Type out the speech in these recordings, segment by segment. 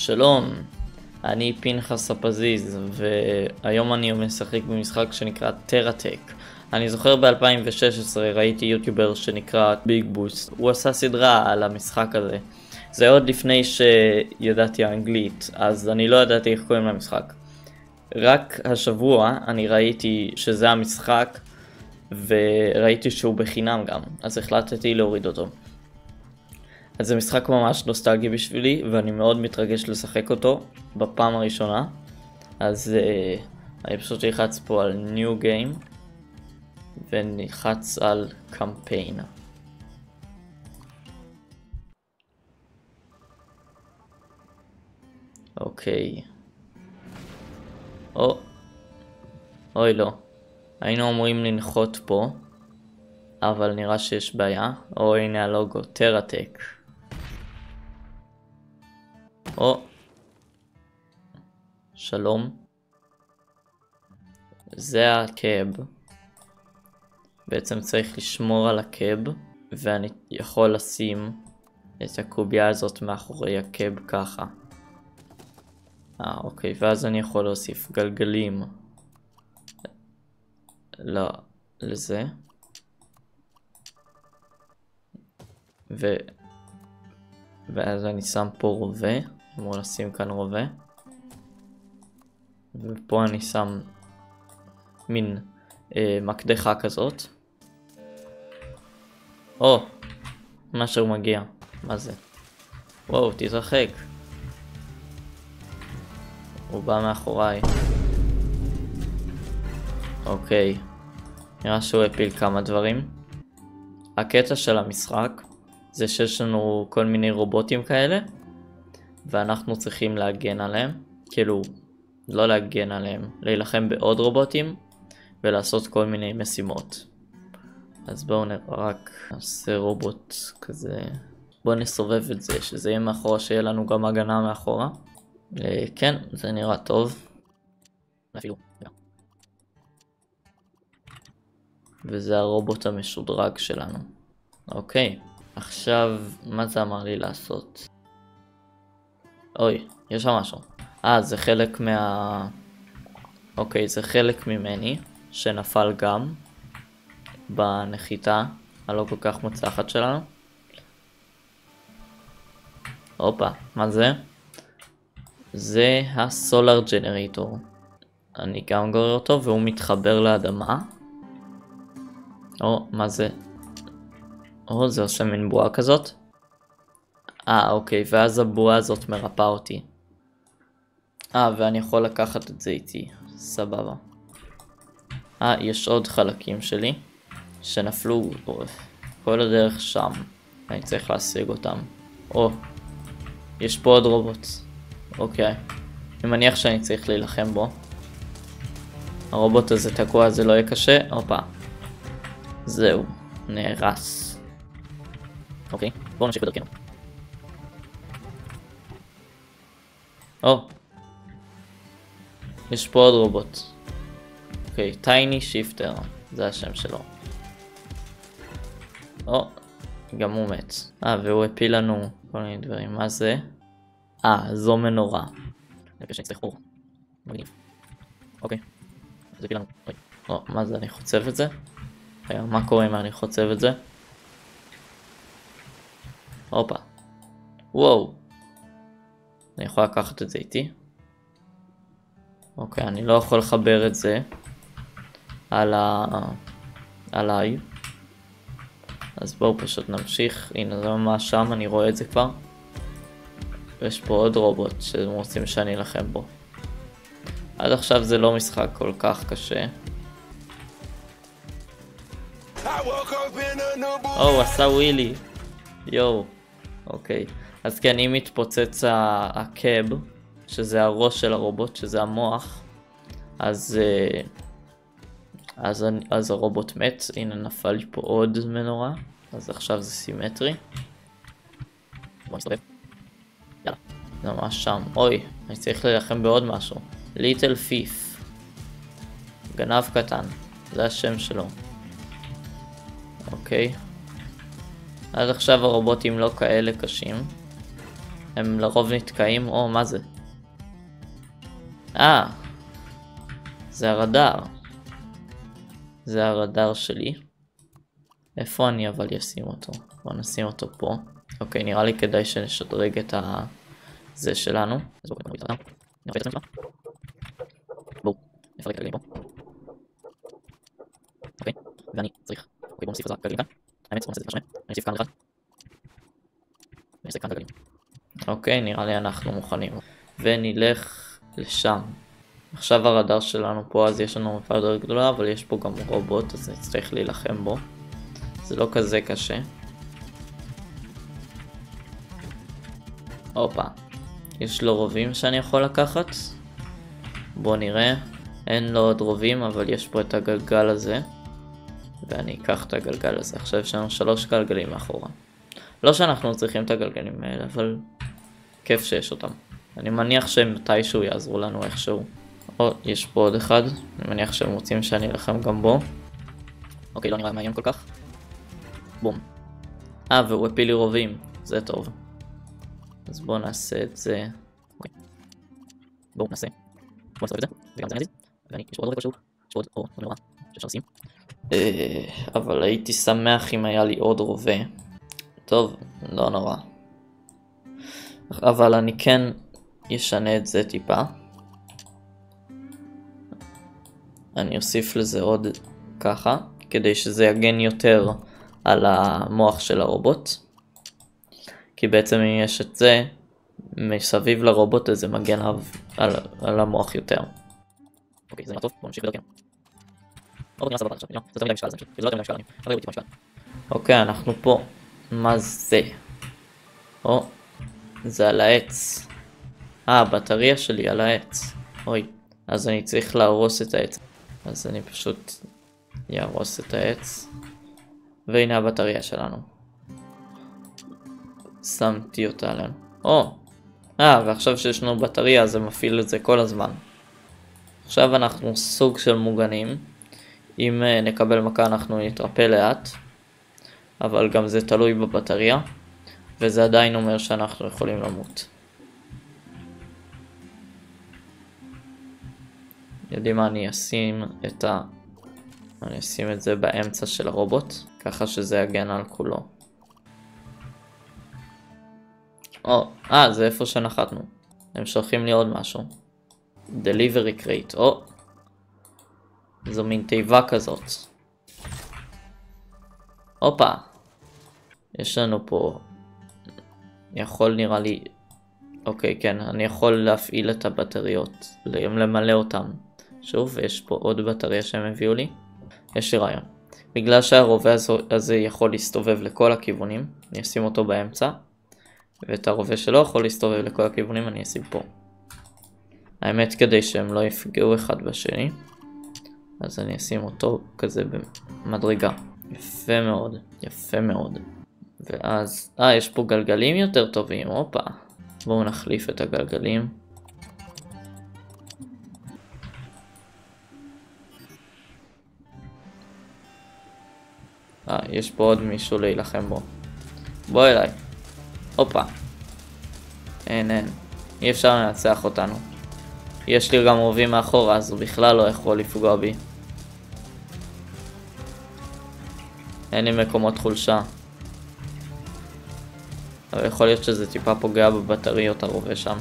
שלום, אני פנחס הפזיז, והיום אני משחק במשחק שנקרא טראטק. אני זוכר ב-2016 ראיתי יוטיובר שנקרא ביג בוסט, הוא עשה סדרה על המשחק הזה. זה עוד לפני שידעתי אנגלית, אז אני לא ידעתי איך קוראים למשחק. רק השבוע אני ראיתי שזה המשחק, וראיתי שהוא בחינם גם, אז החלטתי להוריד אותו. אז זה משחק ממש נוסטלגי בשבילי, ואני מאוד מתרגש לשחק אותו בפעם הראשונה. אז אני פשוט נלחץ פה על New Game, ונלחץ על Campaign. אוקיי. אוי לא. היינו אמורים לנחות פה, אבל נראה שיש בעיה. הנה הלוגו, טראטק. שלום. זה הקאב. בעצם צריך לשמור על הקאב, ואני יכול לשים את הקוביה הזאת מאחורי הקאב ככה. אוקיי, ואז אני יכול להוסיף גלגלים לזה. ואז אני שם פה רובה, אמור לשים כאן רובה. ופה אני שם מין מקדחה כזאת. משהו מגיע. מה זה? וואו, תתרחק. הוא בא מאחוריי. אוקיי. נראה שהוא הפיל כמה דברים. הקטע של המשחק זה שיש לנו כל מיני רובוטים כאלה, ואנחנו צריכים להגן עליהם. כאילו, לא להגן עליהם, להילחם בעוד רובוטים ולעשות כל מיני משימות. אז בואו רק נעשה רובוט כזה. בואו נסובב את זה, שזה יהיה מאחורה, שיהיה לנו גם הגנה מאחורה. כן, זה נראה טוב. אפילו. וזה הרובוט המשודרג שלנו. אוקיי, עכשיו מה זה אמר לי לעשות? יש שם משהו. זה חלק אוקיי, זה חלק ממני שנפל גם בנחיתה הלא כל כך מוצלחת שלנו. מה זה? זה הסולר ג'נרטור. אני גם גורר אותו והוא מתחבר לאדמה. מה זה? זה עושה מין בועה כזאת. אוקיי, ואז הבועה הזאת מרפא אותי. ואני יכול לקחת את זה איתי. סבבה. יש עוד חלקים שלי שנפלו כל הדרך שם. אני צריך להשיג אותם. יש פה עוד רובוט. אוקיי. אני מניח שאני צריך להילחם בו. הרובוט הזה תקוע, זה לא יהיה קשה. זהו. נהרס. אוקיי. בואו נמשיך בדרכנו. יש פה עוד רובוט. אוקיי, טייני שיפטר. זה השם שלו. גם הוא מת. והוא הפיל לנו כל מיני דברים. מה זה? זו מנורה. נראה שאני צריך אור. מגניב. אוקיי. זה הפיל לנו. מה זה? אני חוצב את זה? מה קורה אם אני חוצב את זה? וואו. אני יכול לקחת את זה איתי. אוקיי, אני לא יכול לחבר את זה עליי. אז בואו פשוט נמשיך. הנה זה ממש שם, אני רואה את זה כבר. ויש פה עוד רובוט שרוצים שאני אלחם בו. עד עכשיו זה לא משחק כל כך קשה. עשה ווילי. אוקיי. אז כן, אם מתפוצץ הקאב, שזה הראש של הרובוט, שזה המוח, אז הרובוט מת. הנה נפל לי פה עוד מנורה, אז עכשיו זה סימטרי. בוא נסתובב. יאללה, זה ממש שם. אני צריך להילחם בעוד משהו. ליטל פיף, גנב קטן, זה השם שלו. אוקיי. עד עכשיו הרובוטים לא כאלה קשים. הם לרוב נתקעים, או מה זה? זה הרדאר. זה הרדאר שלי. איפה אני אבל אשים אותו? בוא נשים אותו פה. אוקיי, נראה לי כדאי שנשדרג את זה שלנו. בואו, נפרק את הגלגלים פה. אוקיי, ואני צריך... אוקיי, בואו נוסיף את הגלגלים כאן. האמת, בואו נעשה את זה שונה. אני אוסיף כאן אחד. ואני אעשה כאן את הגלגלים. אוקיי, נראה לי אנחנו מוכנים. ונלך לשם. עכשיו הרדאר שלנו פה, אז יש לנו מפה יותר גדולה, אבל יש פה גם רובוט, אז נצטרך להילחם בו. זה לא כזה קשה. הופה. יש לו רובים שאני יכול לקחת. בואו נראה. אין לו עוד רובים, אבל יש פה את הגלגל הזה. ואני אקח את הגלגל הזה. עכשיו יש לנו 3 גלגלים מאחורה. לא שאנחנו צריכים את הגלגלים האלה, אבל כיף שיש אותם. אני מניח שמתישהו יעזרו לנו איכשהו. יש פה עוד אחד. אני מניח שהם רוצים שאני אלחם גם בו. אוקיי, לא נראה מאיים כל כך. בום. והוא הפיל לי רובים. זה טוב. אז בואו נעשה את זה. אוקיי. בואו נעשה. בואו נעשה את זה. וגם זה נזיז. ואני, יש פה עוד רובה כלשהו. יש פה עוד נורא. שאפשר לשים. אבל הייתי שמח אם היה לי עוד רובה. טוב, לא נורא. אבל אני כן אשנה את זה טיפה. אני אוסיף לזה עוד ככה, כדי שזה יגן יותר על המוח של הרובוט. כי בעצם אם יש את זה, מסביב לרובוט הזה מגן על המוח יותר. אוקיי, זה נראה טוב, בואו נמשיך בדרכנו. רובוט נראה סבבה עכשיו, זה יותר מדי משקל, זה לא יותר מדי משקל, אבל טיפה משקל. אוקיי, אנחנו פה. מה זה? זה על העץ. הבטריה שלי על העץ. אוי, אז אני צריך להרוס את העץ. אז אני פשוט יהרוס את העץ. והנה הבטריה שלנו. שמתי אותה עלינו. ועכשיו שיש לנו בטריה זה מפעיל את זה כל הזמן. עכשיו אנחנו סוג של מוגנים. אם נקבל מכה אנחנו נתרפא לאט. אבל גם זה תלוי בבטריה. וזה עדיין אומר שאנחנו יכולים למות. יודעים מה, אני אשים את זה באמצע של הרובוט, ככה שזה יגן על כולו. זה איפה שנחתנו. הם שולחים לי עוד משהו. Delivery crate. זו מין תיבה כזאת. הופה. יש לנו פה... יכול נראה לי... אוקיי, כן, אני יכול להפעיל את הבטריות, למלא אותם. שוב, יש פה עוד בטריה שהם הביאו לי. יש לי רעיון. בגלל שהרובה הזה יכול להסתובב לכל הכיוונים, אני אשים אותו באמצע. ואת הרובה שלו יכול להסתובב לכל הכיוונים, אני אשים פה. האמת, כדי שהם לא יפגעו אחד בשני. אז אני אשים אותו כזה במדרגה. יפה מאוד, יפה מאוד. ואז, יש פה גלגלים יותר טובים, הופה. בואו נחליף את הגלגלים. יש פה עוד מישהו להילחם בו. בוא אליי. הופה. אין. אי אפשר לנצח אותנו. יש לי גם רובים מאחורה, אז הוא בכלל לא יכול לפגוע בי. אין לי מקומות חולשה. אבל יכול להיות שזה טיפה פוגע בבטריות הרובה שם.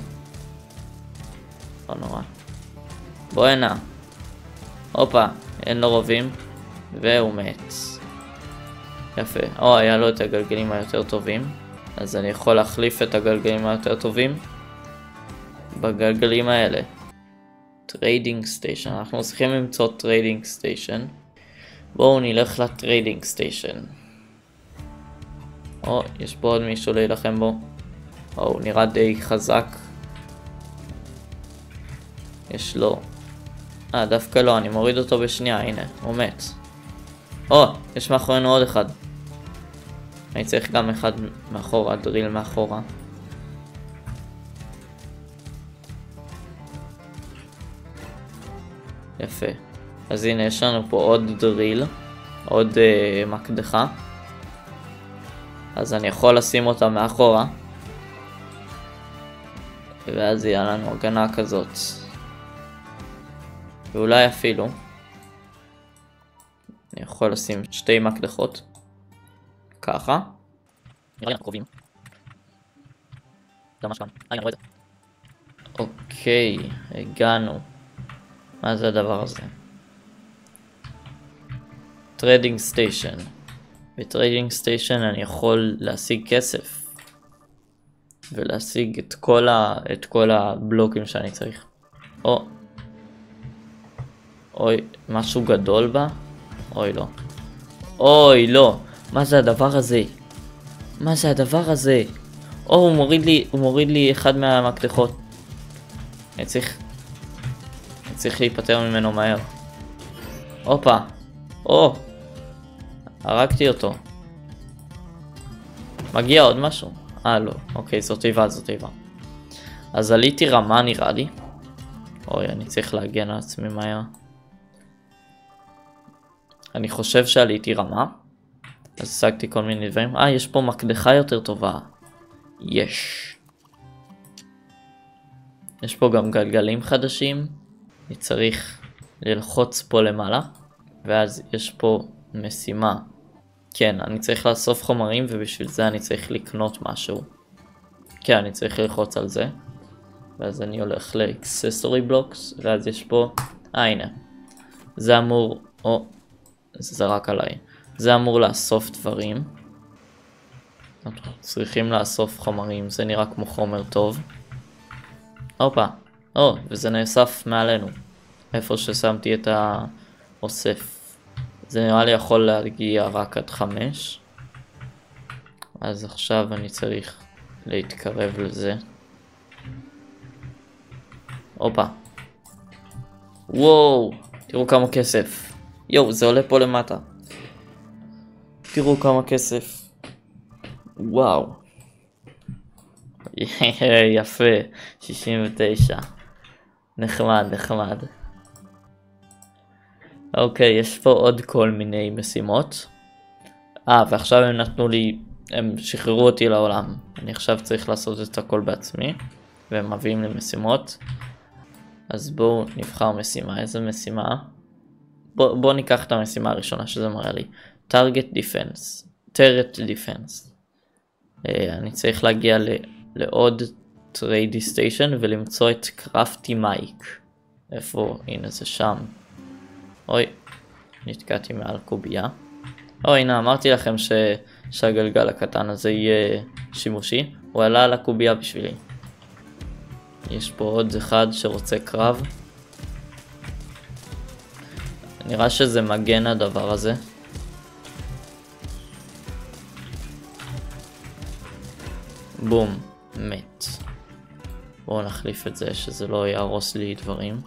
לא נורא. בוא הנה. הופה, אין לו רובים. והוא מת. יפה. היה לו את הגלגלים היותר טובים. אז אני יכול להחליף את הגלגלים היותר טובים בגלגלים האלה. טריידינג סטיישן. אנחנו צריכים למצוא טריידינג סטיישן. בואו נלך לטריידינג סטיישן. יש פה עוד מישהו להילחם בו. הוא נראה די חזק. יש לו. דווקא לא, אני מוריד אותו בשנייה, הנה, הוא מת. יש מאחורינו עוד אחד. אני צריך גם אחד מאחורה, דריל מאחורה. יפה. אז הנה, יש לנו פה עוד דריל, עוד מקדחה. אז אני יכול לשים אותה מאחורה. ואז יהיה לנו הגנה כזאת. ואולי אפילו אני יכול לשים 2 מקדחות ככה. נראה לי אנחנו קרובים. זה ממש כאן. אני רואה את זה. אוקיי, הגענו. מה זה הדבר הזה? טריידינג סטיישן. בטריידינג סטיישן אני יכול להשיג כסף ולהשיג את כל הבלוקים שאני צריך. אוי, משהו גדול בה? אוי לא. אוי לא, מה זה הדבר הזה? מה זה הדבר הזה? הוא מוריד לי אחד מהמקדחות. אני צריך להיפטר ממנו מהר. הופה. הרגתי אותו. מגיע עוד משהו? לא. אוקיי, זאת תיבה. אז עליתי רמה נראה לי. אוי, אני צריך להגן על עצמי מהר. אני חושב שעליתי רמה. אז השגתי כל מיני דברים. יש פה מקדחה יותר טובה. יש פה גם גלגלים חדשים. אני צריך ללחוץ פה למעלה. ואז יש פה משימה. כן, אני צריך לאסוף חומרים ובשביל זה אני צריך לקנות משהו. כן, אני צריך ללחוץ על זה. ואז אני הולך ל-accessory blocks. ואז יש פה... הנה. זה אמור... זה זרק עליי. זה אמור לאסוף דברים. אנחנו צריכים לאסוף חומרים. זה נראה כמו חומר טוב. הופה. וזה נאסף מעלינו. איפה ששמתי את האוסף. זה נראה לי יכול להגיע רק עד 5. אז עכשיו אני צריך להתקרב לזה. הופה. וואו. תראו כמה כסף. זה עולה פה למטה. תראו כמה כסף. וואו. יפה. 69. נחמד. אוקיי, יש פה עוד כל מיני משימות. ועכשיו הם נתנו לי, הם שחררו אותי לעולם. אני עכשיו צריך לעשות את הכל בעצמי. והם מביאים לי משימות. אז בואו נבחר משימה. איזה משימה? בואו ניקח את המשימה הראשונה שזה מראה לי. Target Defense. Turret Defense. אני צריך להגיע לעוד טריידי סטיישן ולמצוא את קרפטי מייק. איפה? הנה זה שם. אוי, נתקעתי מעל קובייה. הנה, אמרתי לכם שהגלגל הקטן הזה יהיה שימושי. הוא עלה על הקובייה בשבילי. יש פה עוד אחד שרוצה קרב. נראה שזה מגן הדבר הזה. בום, מת. בואו נחליף את זה שזה לא יהרוס לי דברים.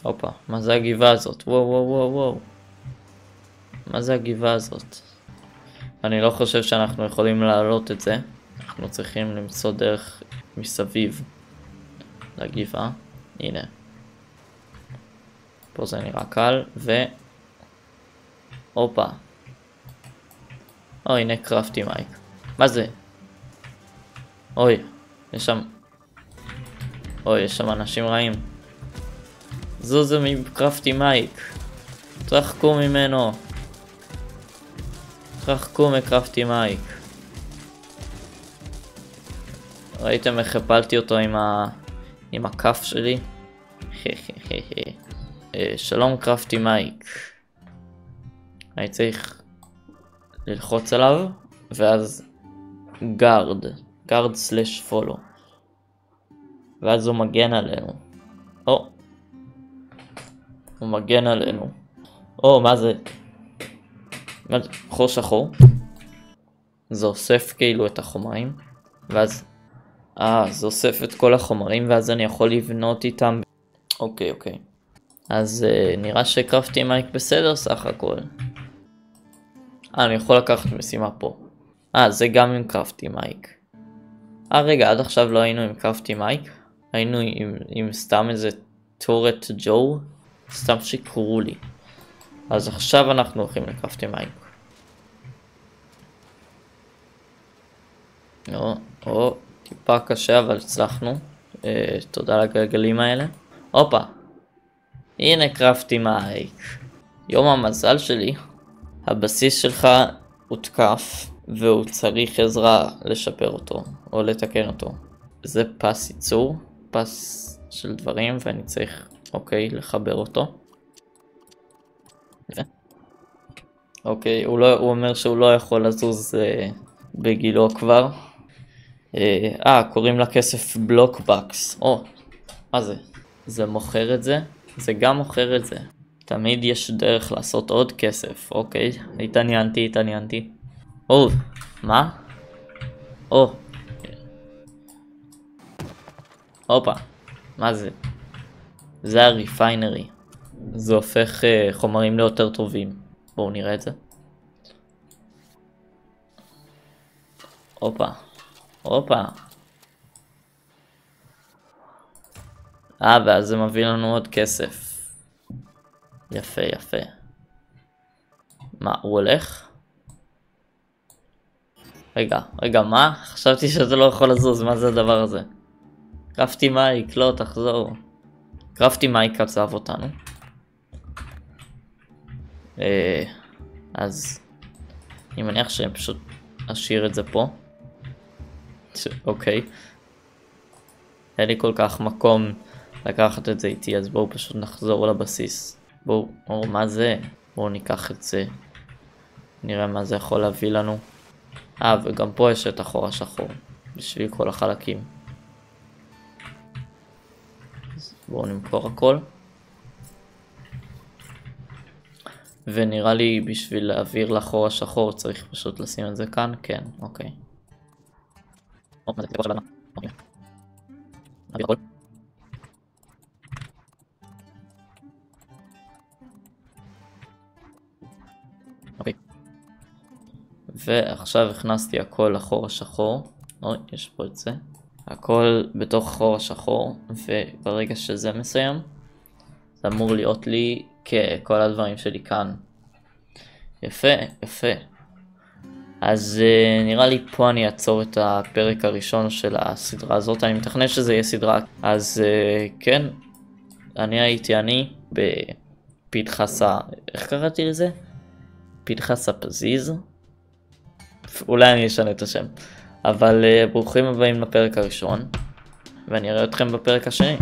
הופה, מה זה הגבעה הזאת? וואו. מה זה הגבעה הזאת? אני לא חושב שאנחנו יכולים לעלות את זה. אנחנו צריכים למצוא דרך מסביב לגבעה. הנה. פה זה נראה קל, הופה. הנה קרפטי מייק. מה זה? יש שם אנשים רעים. זוזו מקרפטי מייק. תרחקו ממנו. תרחקו מקרפטי מייק. ראיתם איך הפלתי אותו עם הכף שלי? שלום קרפטי מייק. אני צריך ללחוץ עליו ואז גארד סלש פולו ואז הוא מגן עלינו. הוא מגן עלינו. מה זה? חור שחור. זה אוסף כאילו את החומרים ואז זה אוסף את כל החומרים ואז אני יכול לבנות איתם. אוקיי. אז נראה שקרפטי מייק בסדר סך הכל. אני יכול לקחת משימה פה. זה גם עם קרפטי מייק. רגע, עד עכשיו לא היינו עם קרפטי מייק. היינו עם סתם איזה טורט ג'ו. סתם שיקרו לי. אז עכשיו אנחנו הולכים לקרפטי מייק. טיפה קשה אבל הצלחנו. תודה לגלגלים האלה. הופה. הנה קרפטי מייק. יום המזל שלי. הבסיס שלך הותקף והוא צריך עזרה לשפר אותו או לתקן אותו. זה פס ייצור, פס של דברים ואני צריך לחבר אותו. אוקיי, הוא אומר שהוא לא יכול לזוז בגילו כבר. קוראים לכסף בלוקבקס. מה זה? זה מוכר את זה? זה גם מוכר את זה. תמיד יש דרך לעשות עוד כסף. אוקיי, התעניינתי. מה? הופה, מה זה? זה הריפיינרי. זה הופך חומרים ליותר טובים. בואו נראה את זה. הופה. ואז זה מביא לנו עוד כסף. יפה. מה, הוא הולך? רגע, מה? חשבתי שאתה לא יכול לזוז, מה זה הדבר הזה? קרפטי מייק, לא, תחזור. קרפטי מייק עזב אותנו. אז אני מניח שאני פשוט אשאיר את זה פה. אוקיי. אין לי כל כך מקום לקחת את זה איתי, אז בואו פשוט נחזור לבסיס. מה זה? בואו ניקח את זה. נראה מה זה יכול להביא לנו. וגם פה יש את החור השחור. בשביל כל החלקים. אז בואו נמכור הכל. ונראה לי בשביל להעביר לחור השחור צריך פשוט לשים את זה כאן. כן, אוקיי. מה זה? זה אוקיי. נעביר הכל. אוקיי. ועכשיו הכנסתי הכל לחור השחור. יש פה את זה. הכל בתוך החור השחור, וברגע שזה מסיים, זה אמור להיות לי כל הדברים שלי כאן. יפה. אז נראה לי פה אני אעצור את הפרק הראשון של הסדרה הזאת. אני מתכנן שזה יהיה סדרה. אז כן, הייתי בפנחס איך קראתי לזה? פנחס הפזיז? אולי אני אשנה את השם. אבל ברוכים הבאים לפרק הראשון, ואני אראה אתכם בפרק השני.